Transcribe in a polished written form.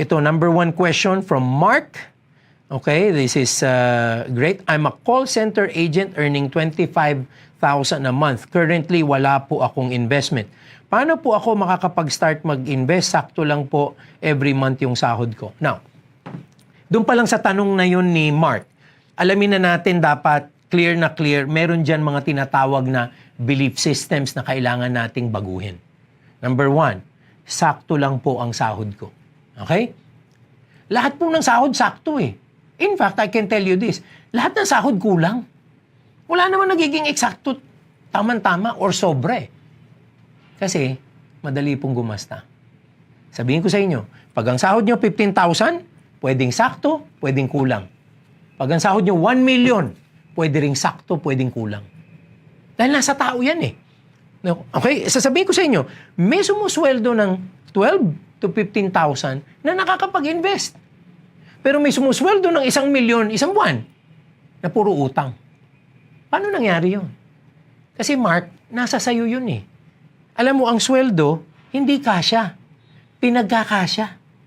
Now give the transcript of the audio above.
Ito, number one question from Mark. Okay, this is great. I'm a call center agent earning 25,000 a month. Currently, wala po akong investment. Paano po ako makakapag-start mag-invest? Sakto lang po every month yung sahod ko. Now, doon pa lang sa tanong na yun ni Mark, alamin na natin dapat clear na clear, meron dyan mga tinatawag na belief systems na kailangan nating baguhin. Number one, sakto lang po ang sahod ko. Okay? Lahat po ng sahod sakto eh. In fact, I can tell you this, lahat ng sahod kulang. Wala naman nagiging eksakto, tama-tama or sobra eh. Kasi, madali pong gumasta. Sabihin ko sa inyo, pag ang sahod nyo 15,000, pwedeng sakto, pwedeng kulang. Pag ang sahod nyo 1 million, pwede ring sakto, pwedeng kulang. Dahil nasa tao yan eh. Okay, sasabihin ko sa inyo, may sumusweldo ng 12 to 15,000 na nakakapag-invest. Pero may sumusweldo ng 1 milyon, isang buwan, na puro utang. Paano nangyari yun? Kasi Mark, nasa sayo yun eh. Alam mo, ang sweldo, hindi kasya. Pinagkakasya.